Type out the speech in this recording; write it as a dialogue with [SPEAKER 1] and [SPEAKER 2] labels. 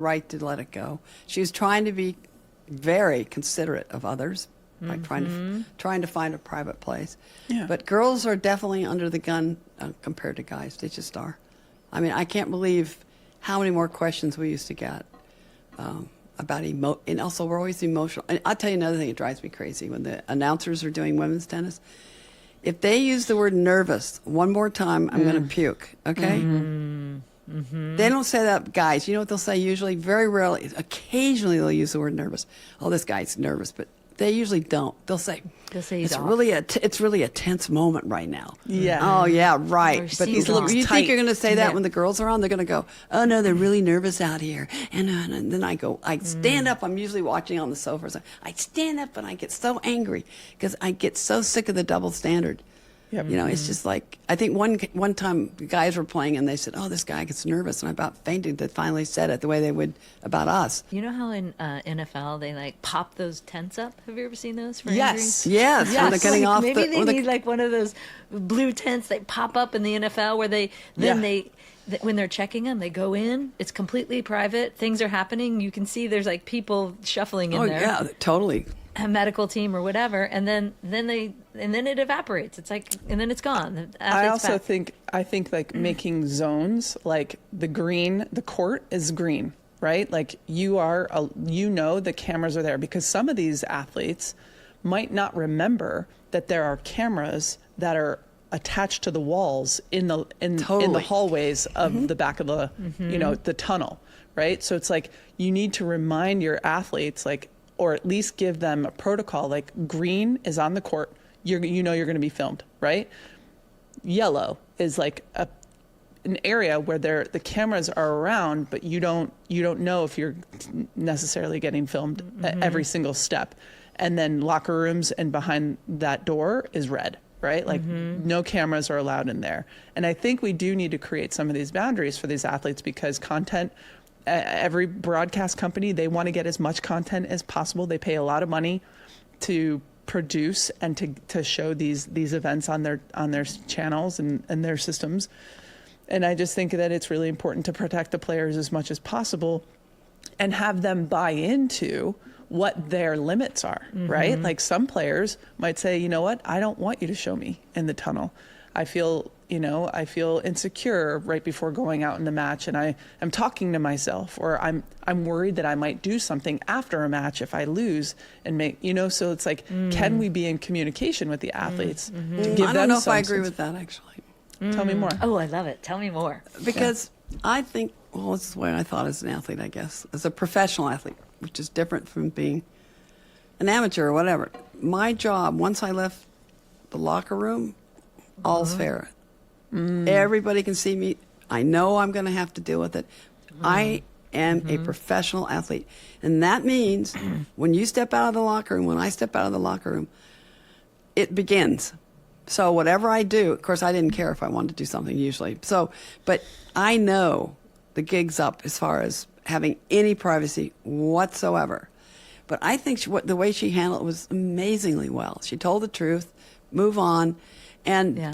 [SPEAKER 1] right to let it go. She was trying to be very considerate of others by trying to find a private place.
[SPEAKER 2] Yeah.
[SPEAKER 1] But girls are definitely under the gun compared to guys. They just are. I mean, I can't believe how many more questions we used to get about and also we're always emotional. And I'll tell you another thing that drives me crazy when the announcers are doing women's tennis. If they use the word nervous one more time, I'm going to puke. Okay. They don't say that, guys. You know what they'll say usually? Very rarely. Occasionally they'll use the word nervous. Oh, this guy's nervous, but they usually don't. They'll say it's really a tense moment right now.
[SPEAKER 2] Yeah.
[SPEAKER 1] Oh yeah, right. But
[SPEAKER 2] he looks
[SPEAKER 1] you
[SPEAKER 2] tight.
[SPEAKER 1] think you're going to say that when the girls are on? They're going to go, oh no, they're really nervous out here. And then I stand up. I'm usually watching on the sofa. So I stand up and I get so angry because I get so sick of the double standard.
[SPEAKER 2] Yep.
[SPEAKER 1] You know, it's just like, I think one time the guys were playing and they said, oh, this guy gets nervous. And I about fainted. They finally said it the way they would about us.
[SPEAKER 3] You know how in NFL they like pop those tents up? Have you ever seen those for
[SPEAKER 1] Yes.
[SPEAKER 3] injuries?
[SPEAKER 1] Yes. When they're getting off
[SPEAKER 3] maybe they need like one of those blue tents they pop up in the NFL where they when they're checking them, they go in. It's completely private. Things are happening. You can see there's like people shuffling in there.
[SPEAKER 1] Oh yeah, totally.
[SPEAKER 3] A medical team or whatever, and then it evaporates. It's like, and then it's gone.
[SPEAKER 2] I also think like making zones, like the court is green, right? Like the cameras are there because some of these athletes might not remember that there are cameras that are attached to the walls in the hallways of the back of the the tunnel, right? So it's like you need to remind your athletes, like, or at least give them a protocol, like green is on the court, you're going to be filmed, right? Yellow is like an area where the cameras are around, but you don't know if you're necessarily getting filmed at every single step. And then locker rooms and behind that door is red, right? Like no cameras are allowed in there. And I think we do need to create some of these boundaries for these athletes because content, every broadcast company, they want to get as much content as possible. They pay a lot of money to produce and to show these events on their channels and their systems. And I just think that it's really important to protect the players as much as possible and have them buy into what their limits are, right? Like some players might say, you know what, I don't want you to show me in the tunnel. I feel insecure right before going out in the match, and I am talking to myself, or I'm worried that I might do something after a match if I lose and so it's like, can we be in communication with the athletes to give them
[SPEAKER 1] I don't know if I agree with that, actually.
[SPEAKER 2] Tell me more.
[SPEAKER 3] Oh, I love it. Tell me more.
[SPEAKER 1] Because I think, well, this is the way I thought as an athlete, I guess, as a professional athlete, which is different from being an amateur or whatever. My job, once I left the locker room, all's fair. Everybody can see me. I know I'm going to have to deal with it. I am a professional athlete. And that means when you step out of the locker room, when I step out of the locker room, it begins. So whatever I do, of course, I didn't care if I wanted to do something usually. But I know the gig's up as far as having any privacy whatsoever. But I think the way she handled it was amazingly well. She told the truth, move on. And